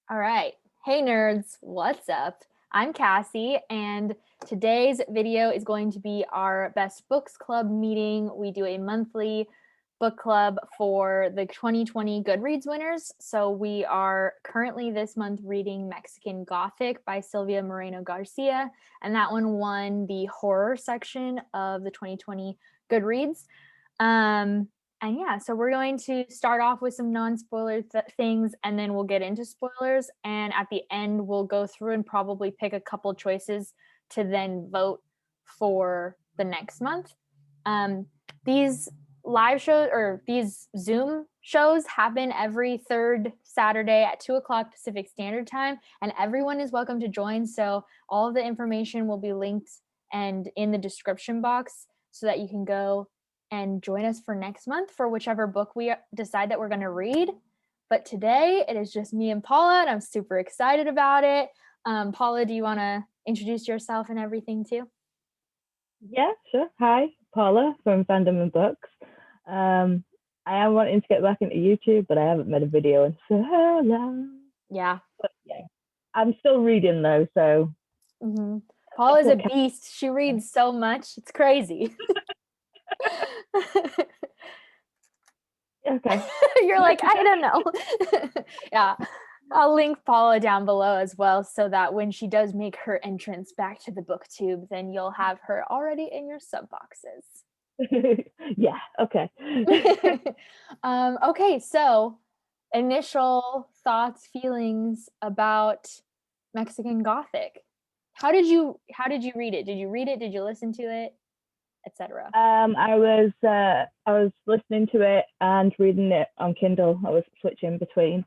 All right. Hey nerds, what's up? I'm Cassie, and today's video is going to be our Best Books Club meeting. We do a monthly book club for the 2020 Goodreads winners. So we are currently this month reading Mexican Gothic by Sylvia Moreno-Garcia, and that one won the horror section of the 2020 Goodreads. And yeah, so we're going to start off with some non-spoiler things, and then we'll get into spoilers. And at the end, we'll go through and probably pick a couple choices to then vote for the next month. These live shows or these Zoom shows happen every third Saturday at 2:00 Pacific Standard Time, and everyone is welcome to join. So all of the information will be linked and in the description box so that you can go and join us for next month for whichever book we decide that we're going to read. But today it is just me and Paula, and I'm super excited about it. Paula, do you want to introduce yourself and everything too? Yeah, sure. Hi, Paula from Fandom and Books. I am wanting to get back into YouTube, but I haven't made a video in so long. Yeah. But yeah, I'm still reading though, so. Paula is a beast. She reads so much. It's crazy. Okay. You're like, I don't know. Yeah. I'll link Paula down below as well so that when she does make her entrance back to the booktube, then you'll have her already in your sub boxes. Yeah, okay. Okay, so initial thoughts, feelings about Mexican Gothic. How did you read it? Did you read it? Did you listen to it? Etc. I was listening to it and reading it on Kindle. I was switching between.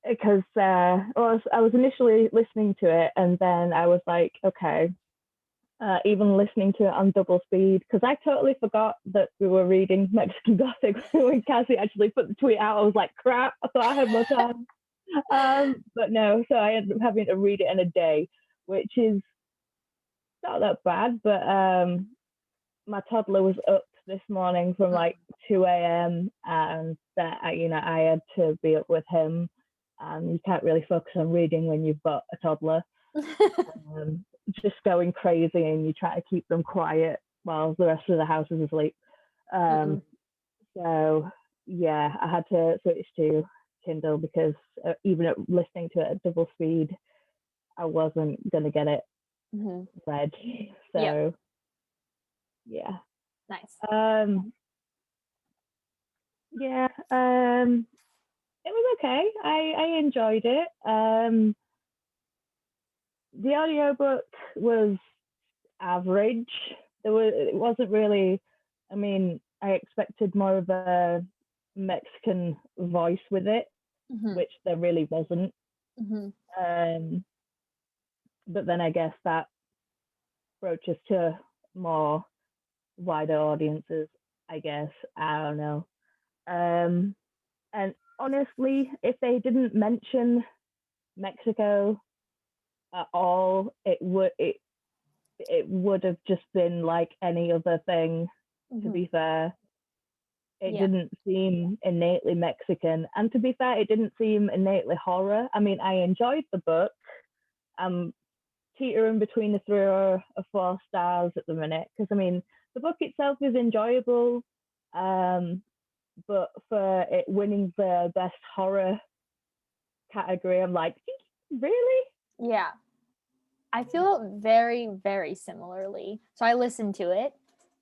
Because I was initially listening to it, and then I was like, okay, even listening to it on double speed, because I totally forgot that we were reading Mexican Gothic when Cassie actually put the tweet out. I was like, crap, I thought I had more time. But no, so I ended up having to read it in a day, which is not that bad. But my toddler was up this morning from like 2 a.m. and that I had to be up with him, and you can't really focus on reading when you've got a toddler. Just going crazy, and you try to keep them quiet while the rest of the house is asleep. So yeah, I had to switch to Kindle because even listening to it at double speed, I wasn't gonna get it read. So yeah. Nice. Yeah, it was okay. I enjoyed it. The audiobook was average. It wasn't really, I mean, I expected more of a Mexican voice with it, which there really wasn't. But then I guess that broaches to more wider audiences, I guess. I don't know. And honestly, if they didn't mention Mexico at all, it would have just been like any other thing. To be fair, it didn't seem innately Mexican, and to be fair, it didn't seem innately horror. I mean, I enjoyed the book. I'm teetering between the 3 or 4 stars at the minute, because I mean, the book itself is enjoyable, but for it winning the best horror category, I'm like, really? Yeah. I feel very, very similarly. So I listened to it,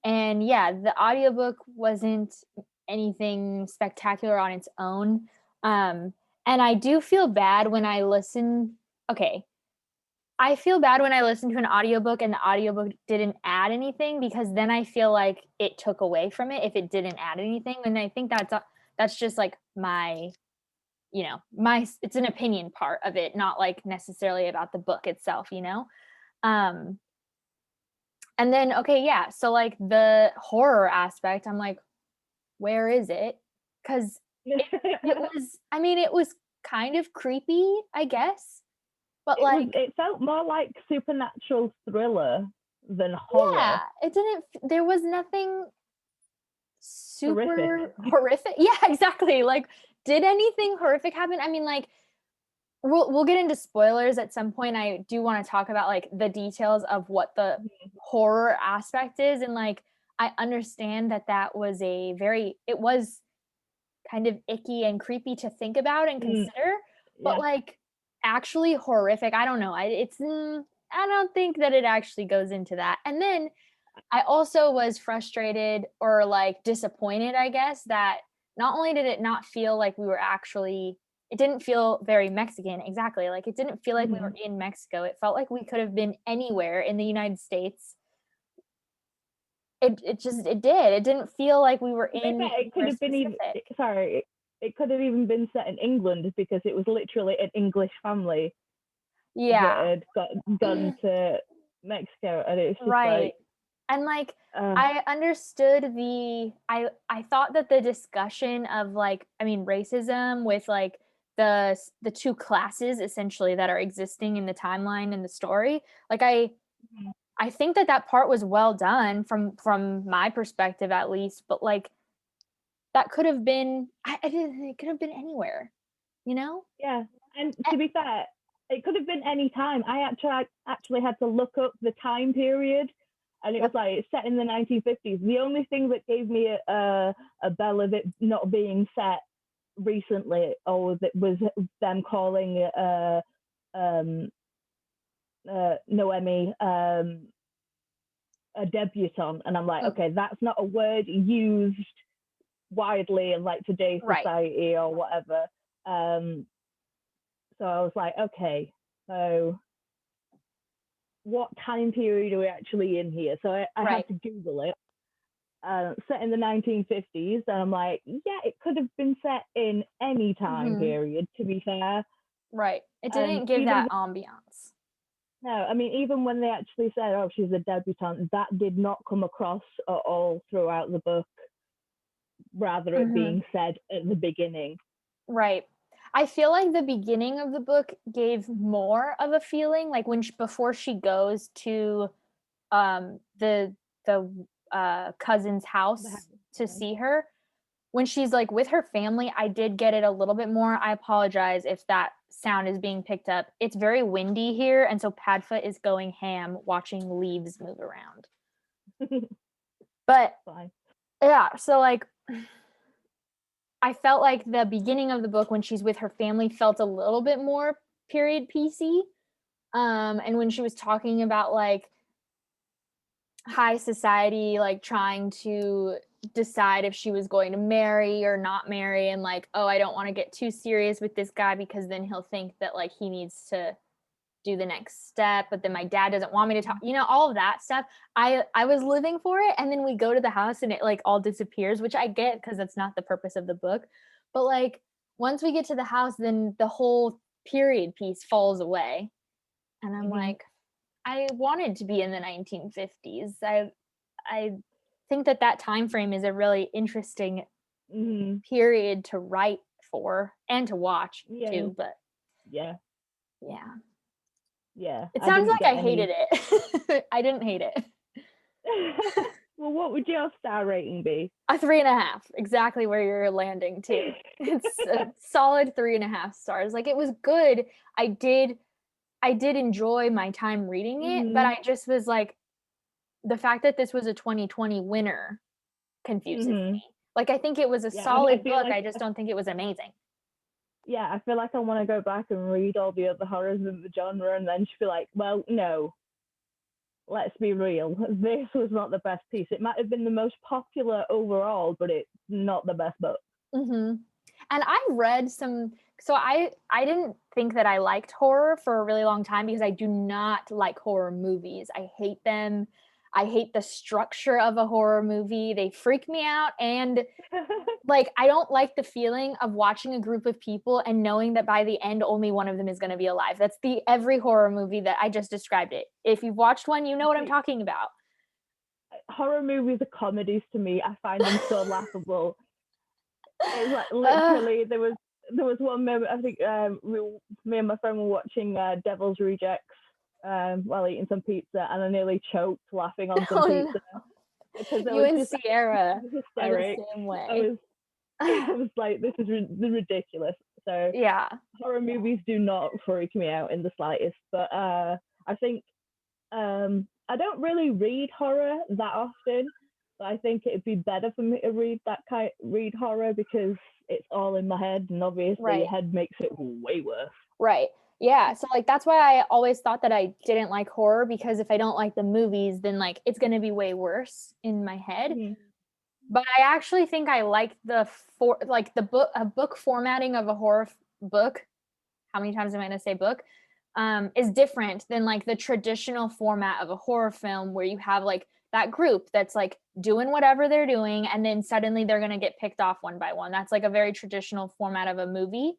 and yeah, the audiobook wasn't anything spectacular on its own. And I do feel bad when I listen. Okay. I feel bad when I listen to an audiobook and the audiobook didn't add anything, because then I feel like it took away from it if it didn't add anything. And I think that's just like my it's an opinion part of it, not like necessarily about the book itself, and then okay, yeah, so like the horror aspect, I'm like, where is it? Because it was kind of creepy, I guess, but it felt more like supernatural thriller than horror. Yeah, there was nothing super horrific. Yeah, exactly. Like did anything horrific happen? I mean, like, we'll get into spoilers at some point. I do want to talk about like the details of what the horror aspect is, and like I understand that that was it was kind of icky and creepy to think about and Mm, consider, but yeah. like actually horrific. I don't know. I don't think that it actually goes into that. And then I also was frustrated or like disappointed, I guess, that not only did it not feel like we were actually, it didn't feel very Mexican, exactly. Like it didn't feel like we were in Mexico. It felt like we could have been anywhere in the United States. It did. It didn't feel like we were To be in fair, it could anywhere have been even, specific. sorry, it could have even been set in England because it was literally an English family that Yeah. had gone to Mexico, and it's just Right. like, And like uh, I understood I thought that the discussion of like I mean racism with like the two classes essentially that are existing in the timeline in the story, like I think that that part was well done from my perspective at least, but like that could have been I didn't it could have been anywhere, you know? yeah. And Eh, to be fair, it could have been any time. I actually had to look up the time period, and it was Yep. like it's set in the 1950s. The only thing that gave me a bell of it not being set recently, or that was them calling um Noemi a debutante, and I'm like, Mm, okay, that's not a word used widely in like today's right. society or whatever. Um, so I was like, okay, so what time period are we actually in here? So I had Right. to Google it. Set in the 1950s, and I'm like, yeah, it could have been set in any time Mhm. period, to be fair. Right. It And didn't give even that ambiance. no, I mean, even when they actually said, "Oh, she's a debutante," that did not come across at all throughout the book. Rather, it Mhm. being said at the beginning. Right. I feel like the beginning of the book gave more of a feeling, like when before she goes to the cousin's house to see her. When she's like with her family, I did get it a little bit more. I apologize if that sound is being picked up. It's very windy here, and so Padfoot is going ham watching leaves move around. But Fine. yeah, so like I felt like the beginning of the book when she's with her family felt a little bit more period piecey. And when she was talking about like high society, like trying to decide if she was going to marry or not marry, and like, oh, I don't want to get too serious with this guy because then he'll think that like he needs to do the next step, but then my dad doesn't want me to talk, all of that stuff. I was living for it, and then we go to the house and it like all disappears, which I get because that's not the purpose of the book. But like once we get to the house, then the whole period piece falls away. And I'm Mm-hmm. like, I wanted to be in the 1950s. I think that that time frame is a really interesting Mm-hmm. period to write for and to watch Yeah, too, but yeah, yeah. yeah. It I sounds didn't like get I any. hated it. I didn't hate it. Well, what would your star rating be? A 3.5, exactly where you're landing too. It's a solid 3.5 stars. Like it was good. I did enjoy my time reading it, but Mm-hmm. I just was like, the fact that this was a 2020 winner confuses Mm-hmm. me. Like I think it was a Yeah, I solid feel book. like I just don't think it was amazing. yeah, I feel like I want to go back and read all the other horrors of the genre, and then just be like, well, no, let's be real. This was not the best piece. It might have been the most popular overall, but it's not the best book. Mhm. And I read some so I didn't think that I liked horror for a really long time because I do not like horror movies. I hate them. I hate the structure of a horror movie. They freak me out, and like I don't like the feeling of watching a group of people and knowing that by the end only one of them is going to be alive. That's the every horror movie that I just described it. If you've watched one, you know what I'm See, talking about. horror movies are comedies to me. I find them so laughable. It's like Ugh. literally there was one moment I think me and my friend were watching Devil's Rejects while eating some pizza, and I nearly choked laughing on some Oh pizza no. because I You was and just Sierra are the hysteric. same I way. was I was like, this is ridiculous. So Yeah. horror movies do not freak me out in the slightest. But I think I don't really read horror that often. But I think it'd be better for me to read horror because it's all in my head, and obviously Right. your head makes it way worse. Right. Yeah. So like that's why I always thought that I didn't like horror, because if I don't like the movies, then like it's gonna be way worse in my head. Mm-hmm. But I actually think I like the book formatting of a horror book. How many times am I gonna say book? Is different than like the traditional format of a horror film where you have like that group that's like doing whatever they're doing and then suddenly they're gonna get picked off one by one. That's like a very traditional format of a movie.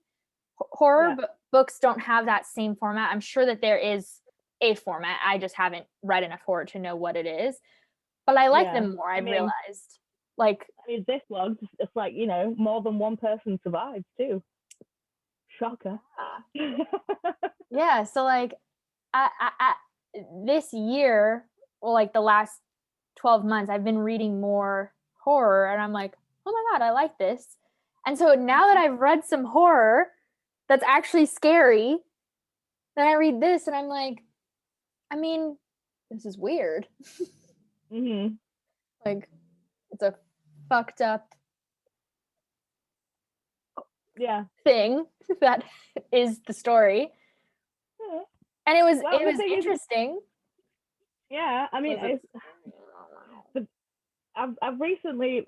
Horror books don't have that same format. I'm sure that there is a format. I just haven't read enough horror to know what it is. But I like them more, I've realized. Like, I mean, this one, it's like, you know, more than one person survives too. Shocker. Yeah. So like, I this year, well, like the last 12 months, I've been reading more horror, and I'm like, oh my God, I like this. And so now that I've read some horror that's actually scary, then I read this and I'm like, I mean, this is weird. Mm-hmm. Like, it's a fucked up thing that is the story. Yeah. And it was interesting. Yeah, I mean, I recently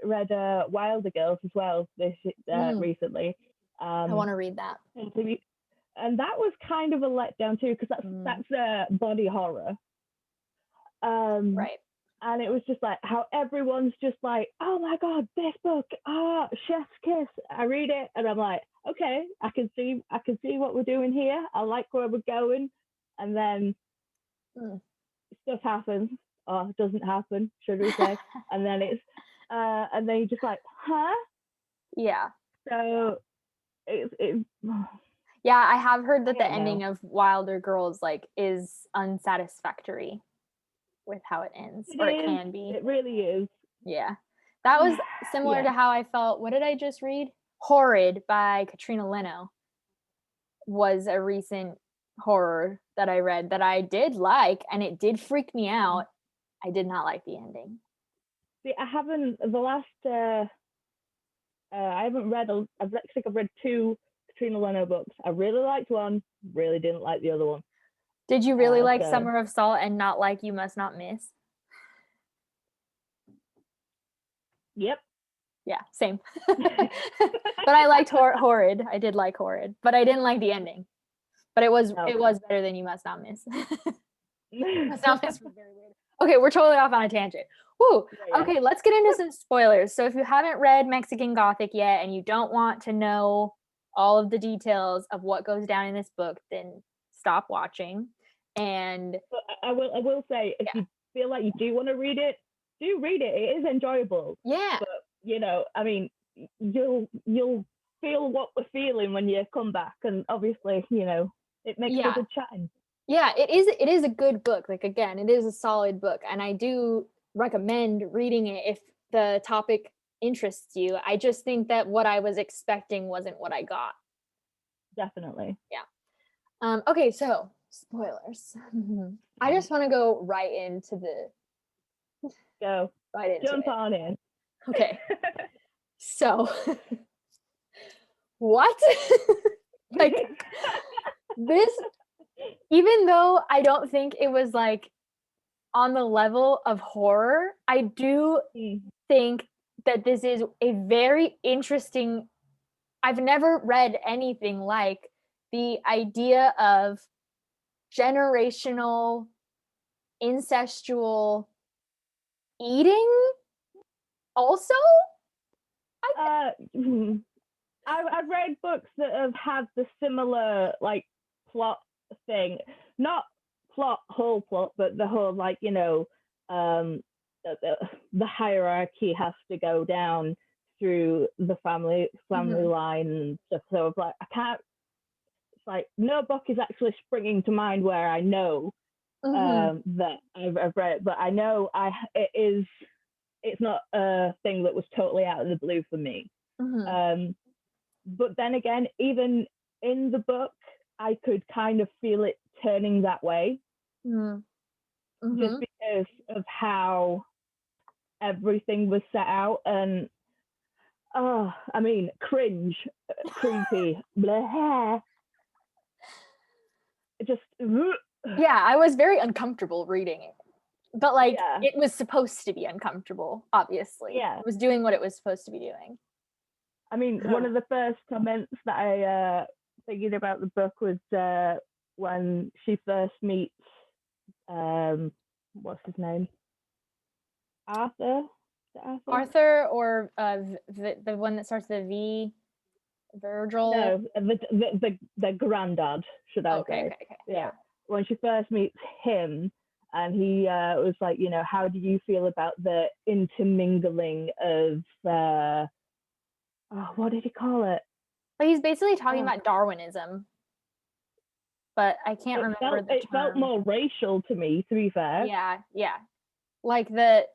read Wilder Girls as well recently. I want to read that. And that was kind of a letdown too, because that's body horror. Right. And it was just like how everyone's just like, oh my God, this book, chef's kiss. I read it and I'm like, okay, I can see what we're doing here. I like where we're going. And then stuff happens, or doesn't happen, should we say? and then you're just like, huh? Yeah. So it's yeah, I have heard that the ending of Wilder Girls like is unsatisfactory with how it ends, or it can be. It really is. Yeah. That was similar to how I felt. What did I just read? Horrid by Katrina Leno was a recent horror that I read that I did like, and it did freak me out. I did not like the ending. See, I haven't, I haven't read, I think I've read 2 Katrina Leno books. I really liked one, really didn't like the other one. Did you really like Summer of Salt and not like You Must Not Miss? Yep. Yeah, same. But I liked Horrid. I did like Horrid, but I didn't like the ending. But it was better than You Must Not Miss. Must Not Miss was very weird. Okay, we're totally off on a tangent. Woo. Yeah. Okay, let's get into some spoilers. So if you haven't read Mexican Gothic yet and you don't want to know all of the details of what goes down in this book, then stop watching. And I will say, if you feel like you do want to read it, do read it. It is enjoyable. Yeah. But you know, I mean, you'll feel what we're feeling when you come back, and obviously, you know, it makes for good chatting. Yeah, it is a good book. Like, again, it is a solid book, and I do recommend reading it if the topic interests you. I just think that what I was expecting wasn't what I got. Definitely. Yeah. Okay, so spoilers. I just want to go right into the jump on in. Okay. So what? Like this, even though I don't think it was like on the level of horror, I do think that this is a very interesting, I've never read anything like the idea of generational incestual eating also. I've read books that have had the similar like plot thing, not whole plot, but the whole like, you know, the hierarchy has to go down through the family line and stuff. So like I can't. It's like no book is actually springing to mind where I know that I've read it, but I know it it's not a thing that was totally out of the blue for me. But then again, even in the book, I could kind of feel it turning that way, just because of how everything was set out. And I mean, cringe, creepy, blah, just yeah, I was very uncomfortable reading it, but like it was supposed to be uncomfortable, obviously. It was doing what it was supposed to be doing. I mean, one of the first comments that I figured about the book was when she first meets what's his name, Arthur. Arthur, or the one that starts with a V, Virgil? No, the granddad, should I say? Okay. Yeah. When she first meets him, and he was like, you know, how do you feel about the intermingling of what did he call it? But he's basically talking about Darwinism, but I can't remember the term. It felt more racial to me, to be fair. Yeah. Like the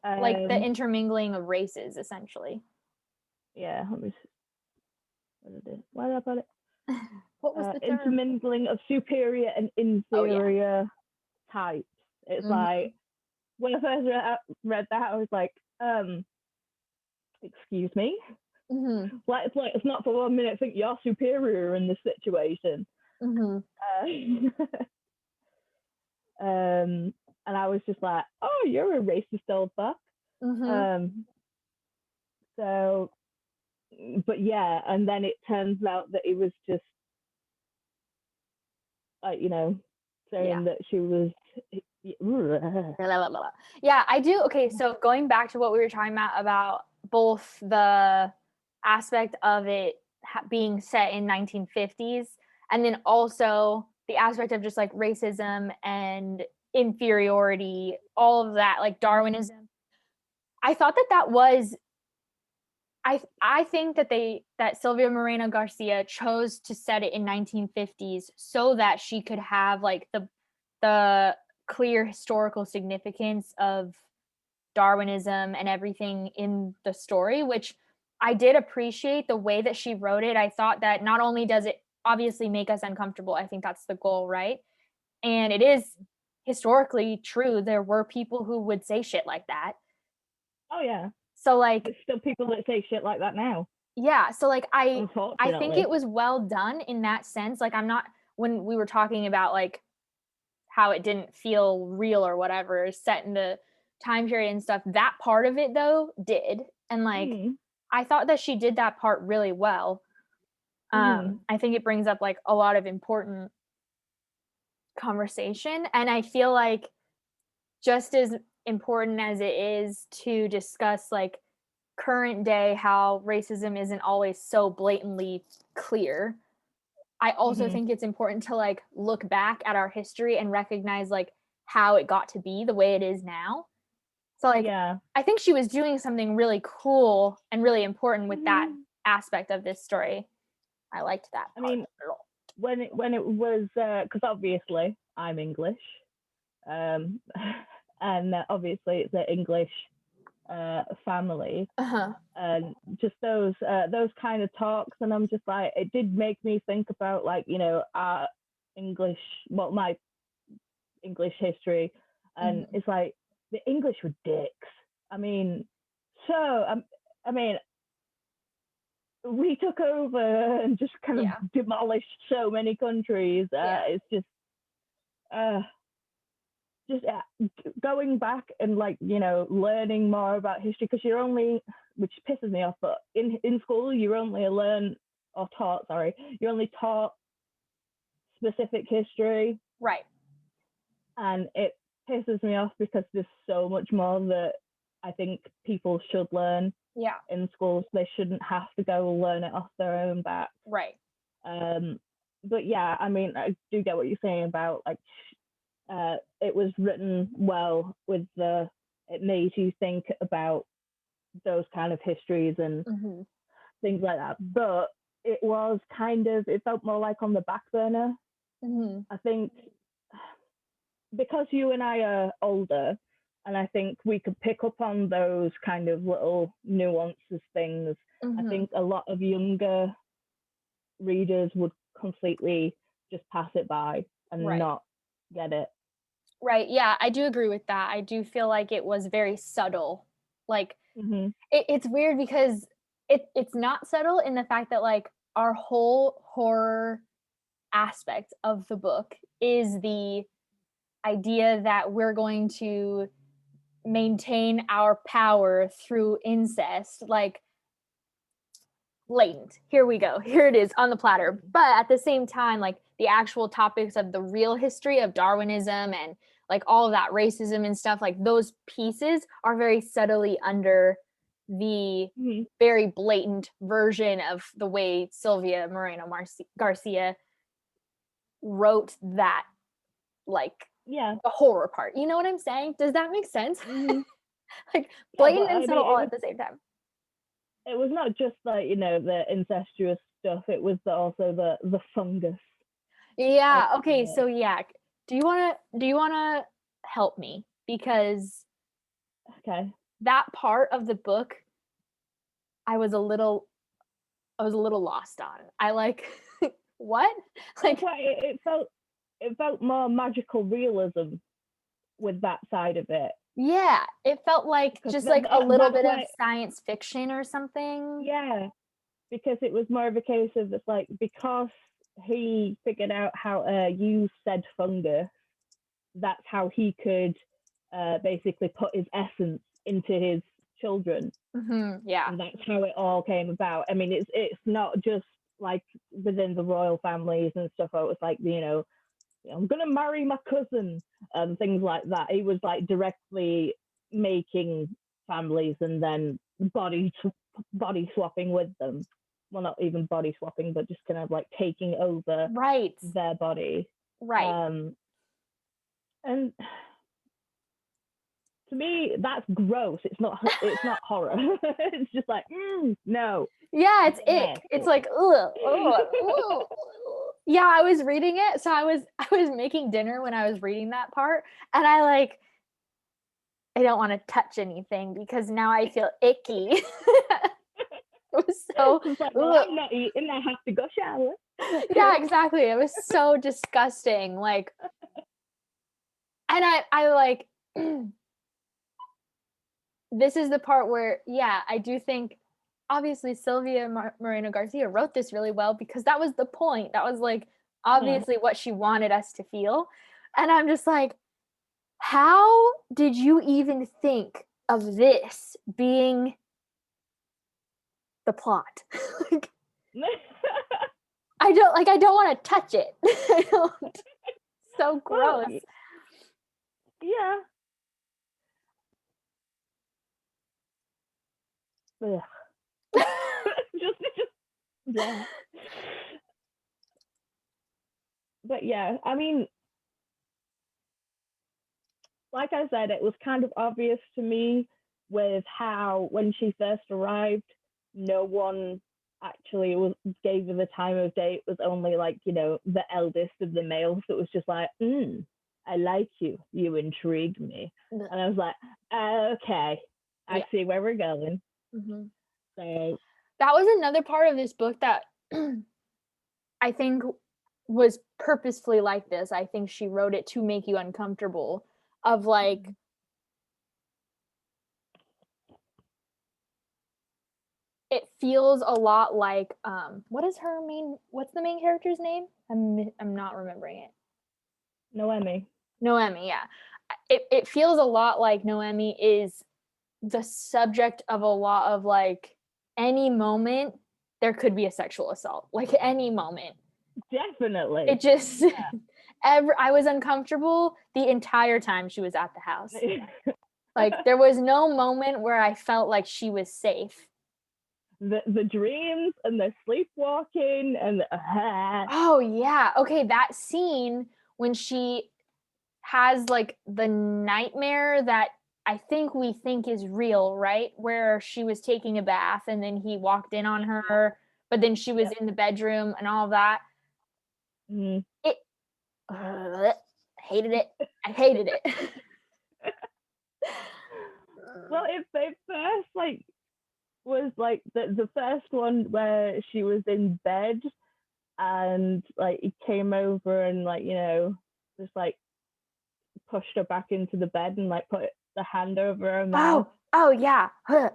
intermingling of races, essentially. Yeah, let me see. Why did I put it? What was the term? Intermingling of superior and inferior types. It's like, when I first read that, I was like, excuse me? Like, it's not for 1 minute think you're superior in this situation. And I was just like, oh, you're a racist old fuck. So, but yeah, and then it turns out that it was just like, you know, saying that she was yeah, I do. Okay, so going back to what we were talking about both the aspect of it being set in 1950s, and then also the aspect of just like racism and inferiority, all of that, like Darwinism. I thought that was I think that Sylvia Moreno-Garcia chose to set it in 1950s so that she could have like the clear historical significance of Darwinism and everything in the story, which I did appreciate the way that she wrote it. I thought that not only does it obviously make us uncomfortable, I think that's the goal, right? And it is historically true. There were people who would say shit like that. Oh yeah. So like, there's still people that say shit like that now. Yeah, so like I think it was well done in that sense. Like I'm not, when we were talking about like how it didn't feel real or whatever set in the time period and stuff, that part of it though did. And like I thought that she did that part really well. I think it brings up like a lot of important conversation, and I feel like just as important as it is to discuss like current day how racism isn't always so blatantly clear, I also think it's important to like look back at our history and recognize like how it got to be the way it is now. So like I think she was doing something really cool and really important with that aspect of this story. I liked that part. I mean, when it was because obviously I'm English, and obviously it's an English family, and just those kind of talks, and I'm just like, it did make me think about like, you know, our English, my English history, and it's like the English were dicks. I mean, I mean, we took over and just kind of demolished so many countries. It's just going back and like, you know, learning more about history, because you're only, which pisses me off, but in school you're only you're only taught specific history, right? And it pisses me off because there's so much more that I think people should learn in schools. They shouldn't have to go learn it off their own back, right? But yeah, I mean, I do get what you're saying about like it was written well with it made you think about those kind of histories and things like that, but it felt more like on the back burner. I think because you and I are older, And I think we could pick up on those kind of little nuances things. I think a lot of younger readers would completely just pass it by and Right. not get it. Right. Yeah, I do agree with that. I do feel like it was very subtle. Like it's weird because it's not subtle in the fact that like our whole horror aspect of the book is the idea that we're going to maintain our power through incest. Like blatant. Here we go. Here it is on the platter. But at the same time, like the actual topics of the real history of Darwinism and like all of that racism and stuff, like those pieces are very subtly under the very blatant version of the way Sylvia Moreno-Garcia wrote that, like the horror part. You know what I'm saying? Does that make sense? Like blatant and subtle all at the same time. It was not just like, you know, the incestuous stuff. It was also the fungus. Yeah. Okay. So yeah, do you wanna help me, because that part of the book I was a little lost on. I like what? Like it felt more magical realism with that side of it. Yeah, it felt like just like a little bit of science fiction or something. Yeah, because it was more of a case of it's like, because he figured out how to use said fungus, that's how he could basically put his essence into his children. Yeah, and that's how it all came about. I mean, it's not just like within the royal families and stuff. It was like, you know, I'm gonna marry my cousin and things like that. He was like directly making families and then body swapping with them. Well, not even body swapping, but just kind of like taking over their body. Right. And to me, that's gross. It's not horror. It's just like, no. Yeah, it's ick. It's like, ugh. Yeah, I was reading it. So I was making dinner when I was reading that part, and I don't want to touch anything because now I feel icky. It was so like, well, I'm not eating, I have to go shower. Yeah, exactly. It was so disgusting. Like, and I like this is the part where, yeah, I do think obviously Sylvia Moreno-Garcia wrote this really well, because that was the point. That was like obviously what she wanted us to feel. And I'm just like, how did you even think of this being the plot? Like, I don't want to touch it. So gross. Well, yeah. just yeah. But yeah, I mean, like I said, it was kind of obvious to me with how when she first arrived, no one actually gave her the time of day. It was only like, you know, the eldest of the males that was just like, I like you. You intrigued me. And I was like, okay, I see where we're going. So that was another part of this book that I think was purposefully like this. I think she wrote it to make you uncomfortable, of like, it feels a lot like what's the main character's name? I'm not remembering it. Noemi, yeah. It feels a lot like Noemi is the subject of a lot of like, any moment there could be a sexual assault, like any moment. Definitely. It just I was uncomfortable the entire time she was at the house. Like there was no moment where I felt like she was safe. The dreams and the sleepwalking and oh yeah, okay, that scene when she has like the nightmare that I think we think is real, right? Where she was taking a bath and then he walked in on her, but then she was in the bedroom and all of that. Hated it. I hated it. Well, it first like was like the first one where she was in bed and like he came over and like just like pushed her back into the bed and like put the hand over her mouth. Oh yeah. Yeah,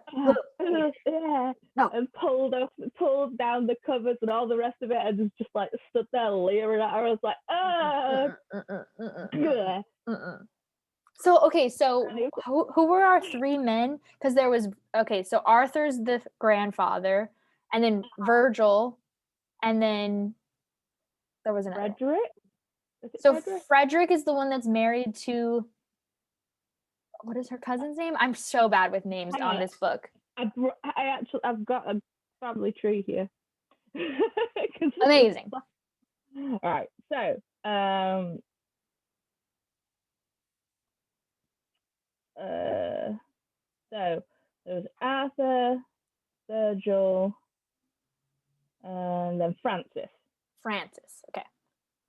No. and pulled down the covers and all the rest of it, and just like stood there leering at her. I was like, So okay, so who were our three men? Because there was so Arthur's the grandfather, and then Virgil, and then there was another. Frederick. So Frederick is the one that's married to, what is her cousin's name? I'm so bad with names on this book. I've got a family tree here. Amazing. All right, so so there's Arthur, Virgil, and then Francis. Okay.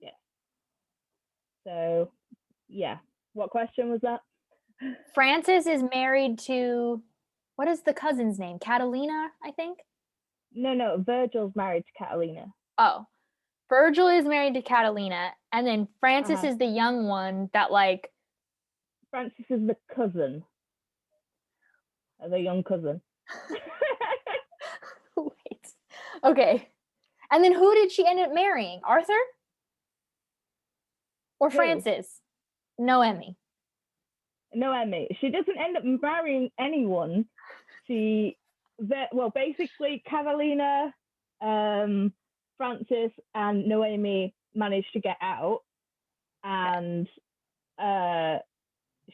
Yeah. So, yeah. What question was that? Francis is married to, what is the cousin's name? Catalina, I think? No. Virgil's married to Catalina. Oh. Virgil is married to Catalina, and then Francis is the young one that like... Francis is the cousin. The young cousin. Wait. Okay. And then who did she end up marrying? Arthur? Or Francis? Noemi. She doesn't end up marrying anyone. Basically, Catalina, Francis, and Noemi managed to get out, and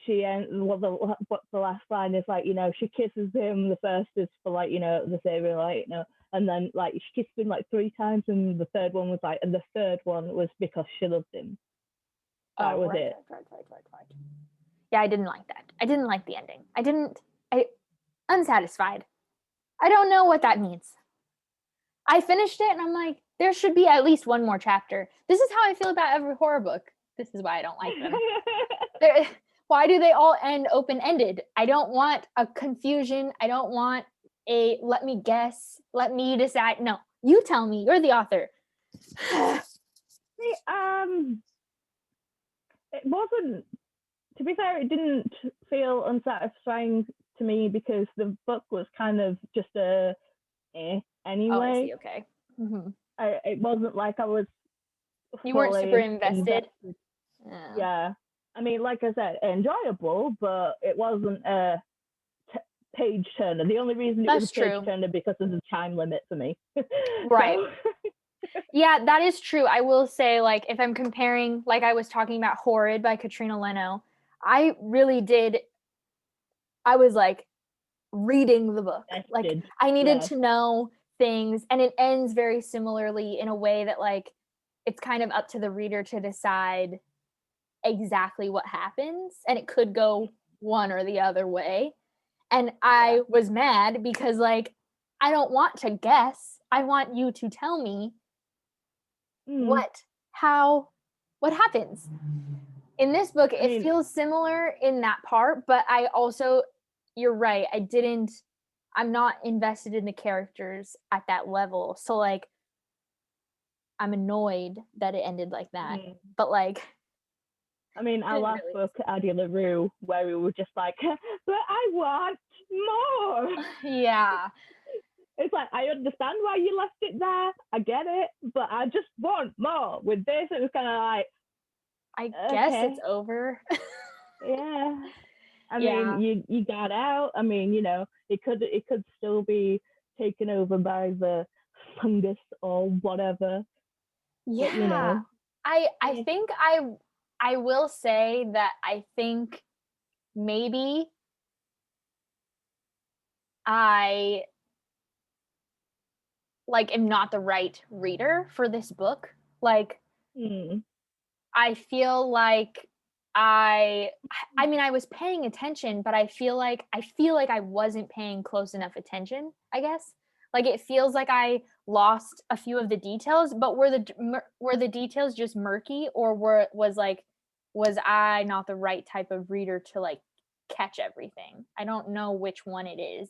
she ends. The last line is like, she kisses him. The first is for like, the saving, like, and then like she kissed him like 3 times, and the third one was like, and the third one was because she loved him. That was it. Right. Yeah, I didn't like that. I didn't like the ending. Unsatisfied. I don't know what that means. I finished it and I'm like, there should be at least one more chapter. This is how I feel about every horror book. This is why I don't like them. Why do they all end open-ended? I don't want a confusion. I don't want a let me guess, let me decide. No, you tell me. You're the author. It wasn't, to be fair, it didn't feel unsatisfying to me because the book was kind of just anyway. Oh, I see. Okay. Mm-hmm. It wasn't like I was. You weren't super invested. Yeah. I mean, like I said, enjoyable, but it wasn't a page turner. The only reason it was a page turner because of the time limit for me. Right. Yeah, that is true. I will say, like, if I'm comparing, like I was talking about Horrid by Katrina Leno, I really did. I was like reading the book. Like I needed to know things, and it ends very similarly in a way that like it's kind of up to the reader to decide exactly what happens, and it could go one or the other way. And I was mad because like I don't want to guess. I want you to tell me what happens. In this book, it feels similar in that part, but I also, you're right, I'm not invested in the characters at that level. So like I'm annoyed that it ended like that. But like I mean, our last book, Addie LaRue, where we were just like, but I want more. Yeah. It's like, I understand why you left it there. I get it, but I just want more. With this, it was kind of like, I guess it's over. Yeah. I mean, you got out. I mean, it could still be taken over by the fungus or whatever. Yeah. But, I think I will say that I think maybe I like am not the right reader for this book. Like I feel like I mean I was paying attention, but I feel like I wasn't paying close enough attention, I guess. Like it feels like I lost a few of the details, but were the details just murky, or was I not the right type of reader to like catch everything. I don't know which one it is.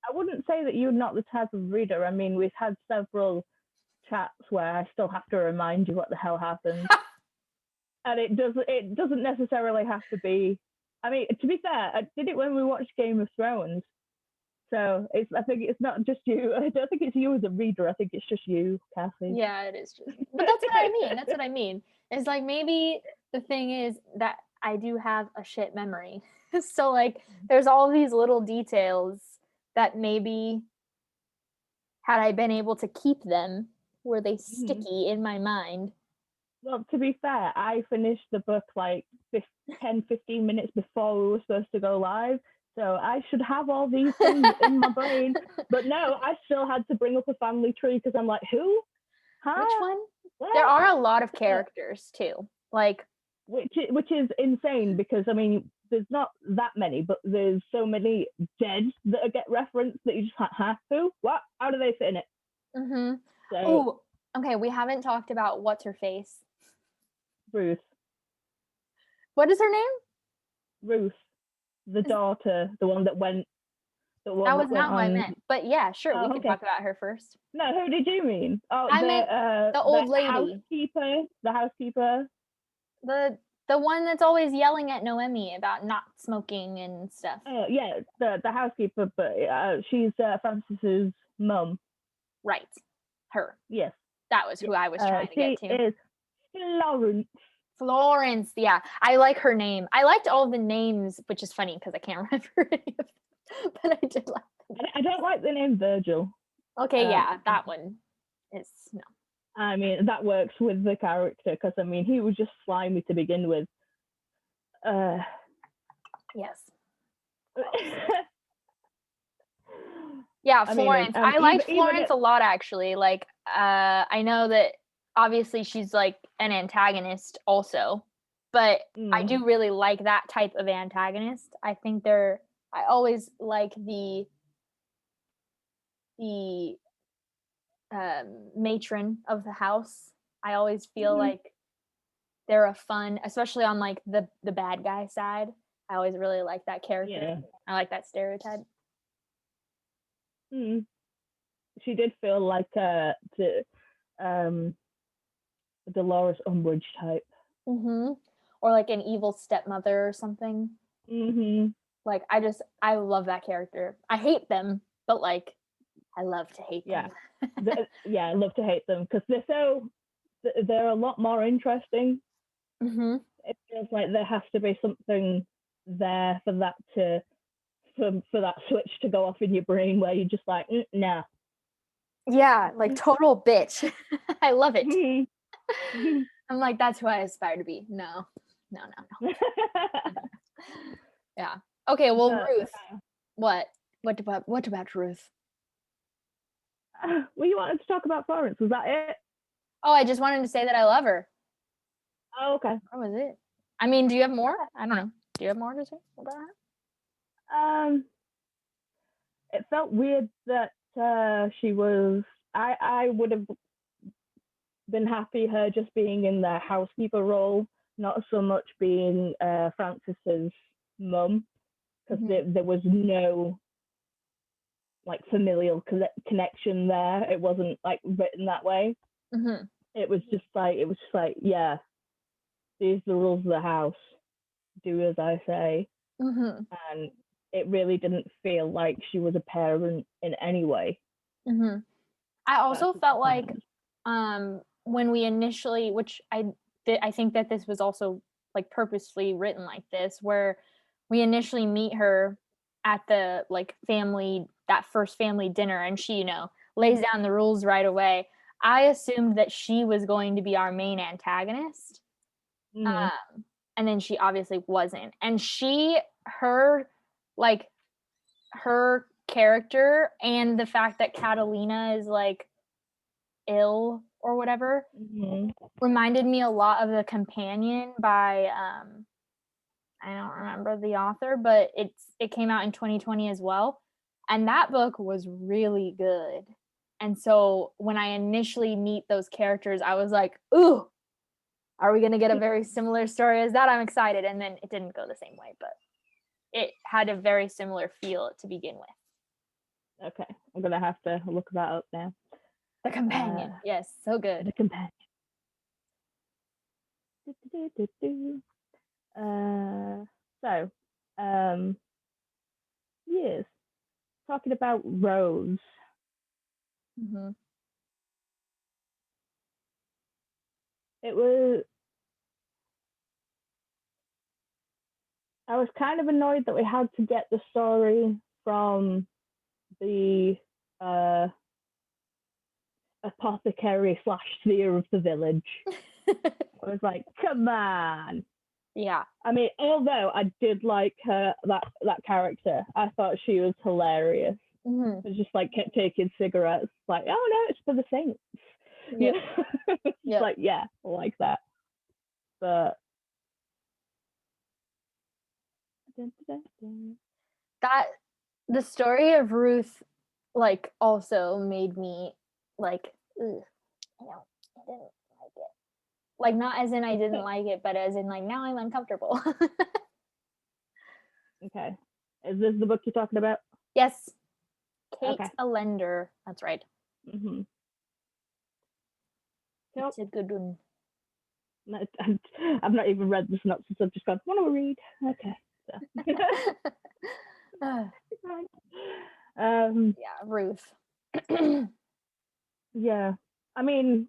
I wouldn't say that you're not the type of reader. I mean, we've had several chats where I still have to remind you what the hell happened. And it doesn't necessarily have to be. I mean, to be fair, I did it when we watched Game of Thrones. So I think it's not just you. I don't think it's you as a reader. I think it's just you, Cassie. Yeah, it is just. But that's what I mean. That's what I mean. It's like maybe the thing is that I do have a shit memory. So like there's all these little details that maybe had I been able to keep them, were they sticky in my mind. Well, to be fair, I finished the book like 10, 15 minutes before we were supposed to go live. So I should have all these things in my brain. But no, I still had to bring up a family tree because I'm like, who? Huh? Which one? What? There are a lot of characters too. Like which is insane because I mean there's not that many, but there's so many dead that get referenced that you just like, huh? Who? What? How do they fit in it? Mm-hmm. So, oh, okay. We haven't talked about what's her face. Ruth. What is her name? Ruth, the daughter, the one that went. That was not who I meant. But yeah, sure, we can talk about her first. No, who did you mean? Oh, I meant the old lady. The housekeeper. The one that's always yelling at Noemi about not smoking and stuff. Yeah, the housekeeper, but she's Francis's mum. Right, her. Yes, that was who I was trying to get to. She is Florence. Florence, yeah, I like her name. I liked all the names, which is funny because I can't remember any of them, but I did like them. I don't like the name Virgil. Okay, yeah, that one is no. I mean, that works with the character because, I mean, he was just slimy to begin with. Yes. Yeah, Florence. I liked Florence a lot, actually. Like, I know that obviously she's like an antagonist also, but I do really like that type of antagonist. I think I always like the matron of the house. I always feel like they're a fun, especially on like the bad guy side. I always really like that character. Yeah. I like that stereotype. She did feel like Dolores Umbridge type. Or like an evil stepmother or something. Like I love that character. I hate them, but like I love to hate them. Yeah, I love to hate them because they're a lot more interesting. It feels like there has to be something there for that for that switch to go off in your brain where you're just like, nah. Yeah, like total bitch. I love it. I'm like, that's who I aspire to be. No. Yeah. Okay, well, Ruth. What about Ruth? Well, you wanted to talk about Florence. Was that it? Oh, I just wanted to say that I love her. Oh, okay. That was it. I mean, do you have more? I don't know. Do you have more to say about her? It felt weird that she was. I would have been happy her just being in the housekeeper role, not so much being Francis's mum, because there was no like familial connection there. It wasn't like written that way. It was just like yeah, these are the rules of the house. Do as I say. And it really didn't feel like she was a parent in any way. I also felt like when we initially, which I think that this was also like purposefully written like this, where we initially meet her at the like that first family dinner, and she, lays down the rules right away. I assumed that she was going to be our main antagonist. And then she obviously wasn't. And her character and the fact that Catalina is like ill or whatever reminded me a lot of The Companion by I don't remember the author, but it came out in 2020 as well. And that book was really good. And so when I initially meet those characters, I was like, ooh, are we going to get a very similar story as that? I'm excited. And then it didn't go the same way, but it had a very similar feel to begin with. Okay, I'm gonna have to look that up now. The Companion, yes, so good. The Companion. So, yes, talking about Rose. Mm-hmm. I was kind of annoyed that we had to get the story from the apothecary / seer of the village. I was like, come on. Yeah. I mean, although I did like her, that character, I thought she was hilarious. Mm-hmm. It just like kept taking cigarettes, like, oh no, it's for the saints. Yep. It's Yep. like, yeah, I like that. But That the story of Ruth, like, also made me like, ugh, I didn't like it. Like, not as in I didn't like it, but as in like now I'm uncomfortable. Okay, is this the book you're talking about? Yes, Kate Okay. Allender. That's right. Mm-hmm. It's a good one. I've not even read the synopsis. I've just gone, want to read? Okay. So. Yeah, Ruth. Yeah, I mean,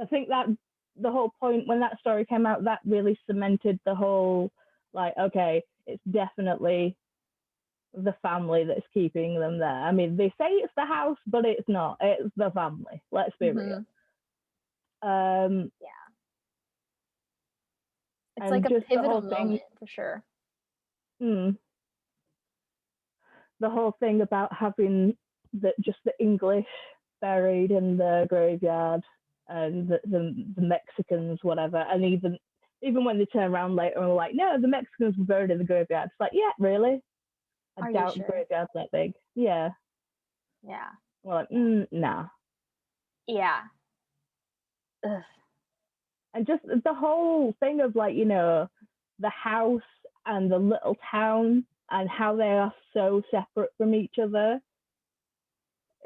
I think that the whole point when that story came out, that really cemented the whole, like, okay, it's definitely the family that's keeping them there. I mean, they say it's the house, but it's not. It's the family. Let's be real. Yeah. It's like a pivotal moment for sure. The whole thing about having just the English buried in the graveyard and the Mexicans, whatever, and even when they turn around later and are like, no, the Mexicans were buried in the graveyard. It's like, yeah, really? I doubt the graveyard's that big. Yeah. Yeah. Well, like, nah. Yeah. Ugh. And just the whole thing of, like, you know, the house and the little town and how they are so separate from each other.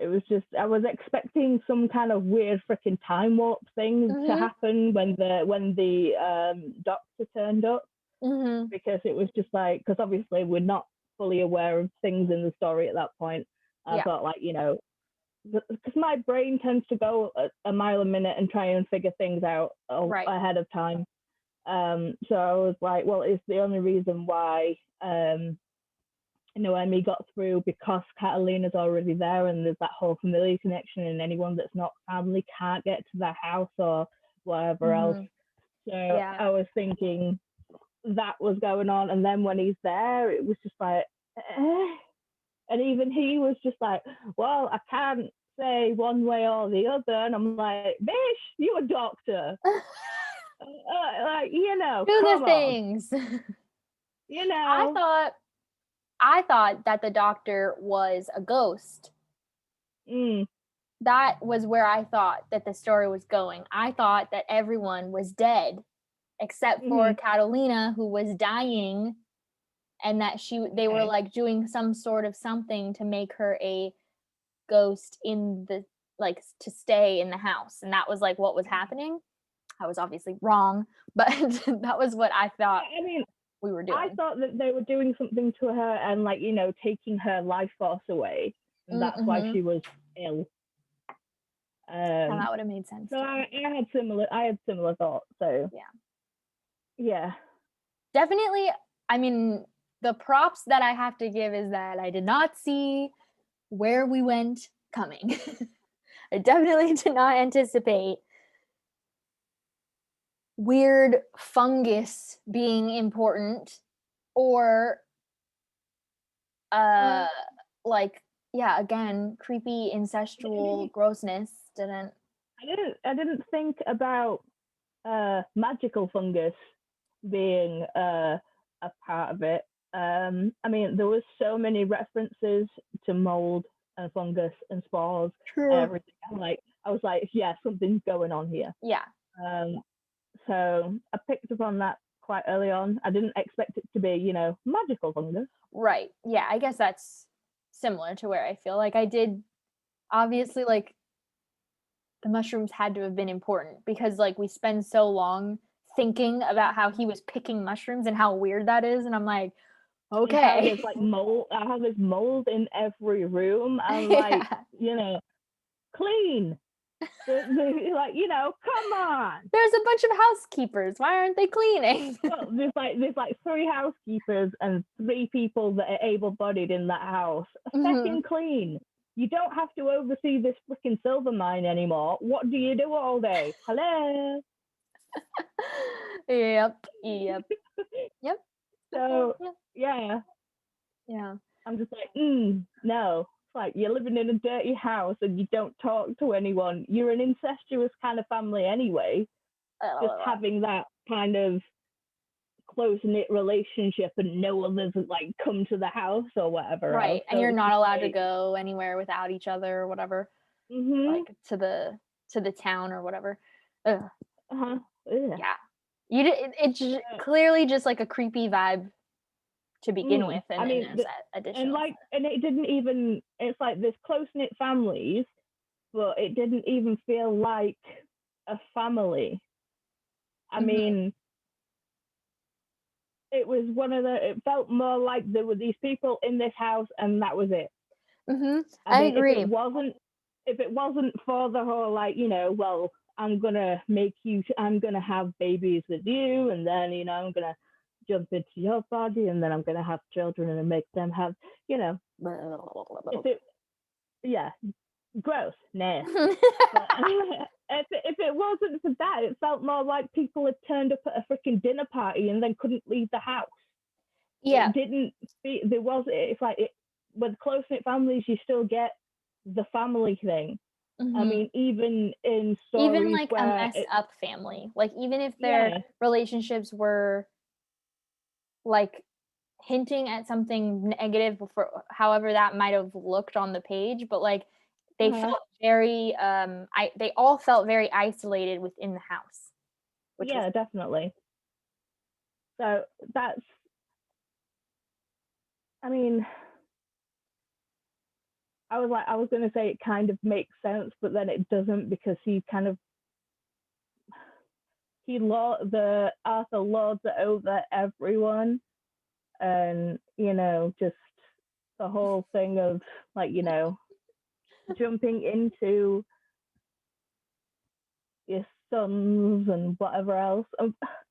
It was just, I was expecting some kind of weird freaking time warp thing to happen when the doctor turned up, because it was just like, because obviously we're not fully aware of things in the story at that point. I thought, like, you know, because my brain tends to go a mile a minute and try and figure things out ahead of time. So I was like, well, it's the only reason why Noemi got through, because Catalina's already there and there's that whole familiar connection, and anyone that's not family can't get to their house or whatever else. So I was thinking that was going on, and then when he's there, it was just like, and even he was just like, well, I can't say one way or the other, and I'm like, bish, you a doctor. Like, you know, do the things. You know, I thought that the doctor was a ghost. That was where I thought that the story was going. I thought that everyone was dead except for Catalina, who was dying, and that they were like doing some sort of something to make her a ghost in the, like, to stay in the house, and that was like what was happening. I was obviously wrong, but that was what I thought. I mean, we were doing. I thought that they were doing something to her and, like, you know, taking her life force away. And that's why she was ill. And that would have made sense. So I had similar thoughts. So yeah. Definitely. I mean, the props that I have to give is that I did not see where we went coming. I definitely did not anticipate weird fungus being important, or like, yeah, again, creepy incestual grossness. I didn't think about magical fungus being a part of it. I mean, there was so many references to mold and fungus and spores and everything. I was like, yeah, something's going on here. Yeah. So I picked up on that quite early on. I didn't expect it to be, you know, magical fungus. Right. Yeah, I guess that's similar to where I feel like I did obviously like the mushrooms had to have been important because like we spend so long thinking about how he was picking mushrooms and how weird that is, and I'm like, And how okay. there's like mold, how there's mold in every room, and like, Yeah. you know, clean. Like, you know, come on. There's a bunch of housekeepers. Why aren't they cleaning? Well, there's like 3 housekeepers and 3 people that are able-bodied in that house. Fucking clean. You don't have to oversee this freaking silver mine anymore. What do you do all day? Hello. Yep. So Yeah. yeah, I'm just like, no. It's like you're living in a dirty house and you don't talk to anyone. You're an incestuous kind of family anyway. Just having that kind of close-knit relationship and no others like come to the house or whatever. Right. Else. And So you're it's not just allowed to like, go anywhere without each other or whatever. Like to the town or whatever. Ugh. Ugh. Yeah. It's clearly just like a creepy vibe to begin with, and I then mean, there's that additional. and like, and it didn't even. It's like this close-knit families, but it didn't even feel like a family. I mean, it was one of the. It felt more like there were these people in this house, and that was it. I agree. If it wasn't for the whole like, you know, well, I'm gonna have babies with you, and then, you know, I'm gonna jump into your body, and then I'm gonna have children and make them have, you know, gross, nah. But, if it wasn't for that, it felt more like people had turned up at a freaking dinner party and then couldn't leave the house. Yeah. It didn't. It's like with close-knit families, you still get the family thing. I mean, even in stories, even like a messed up family, like even if their relationships were like hinting at something negative for however that might have looked on the page, but like they felt very they all felt very isolated within the house. Definitely. So that's, I mean, I was going to say it kind of makes sense, but then it doesn't, because the Arthur lords it over everyone, and, you know, just the whole thing of like, you know, jumping into your sons and whatever else.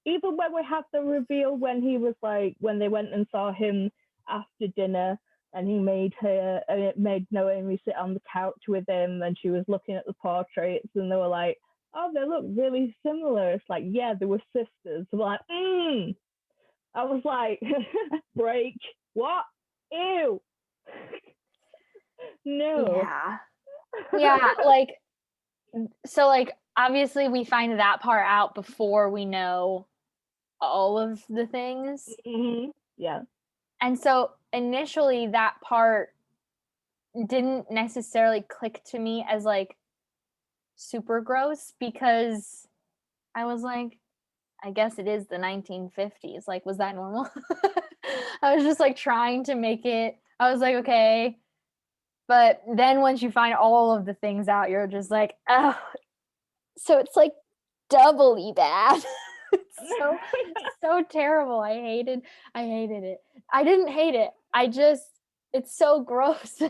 Even when we had the reveal when he was like, when they went and saw him after dinner, and he made Noemi sit on the couch with him, and she was looking at the portraits, and they were like, oh, they look really similar. It's like, yeah, they were sisters. I'm like, I was like, break. What? Ew. No. Yeah, like, so like obviously we find that part out before we know all of the things. Yeah. And so initially that part didn't necessarily click to me as like super gross, because I was like, I guess it is the 1950s. Like, was that normal? I was just like trying to make it, I was like, okay. But then once you find all of the things out, you're just like, oh, so it's like doubly bad. It's so terrible. I hated it. I didn't hate it. It's so gross.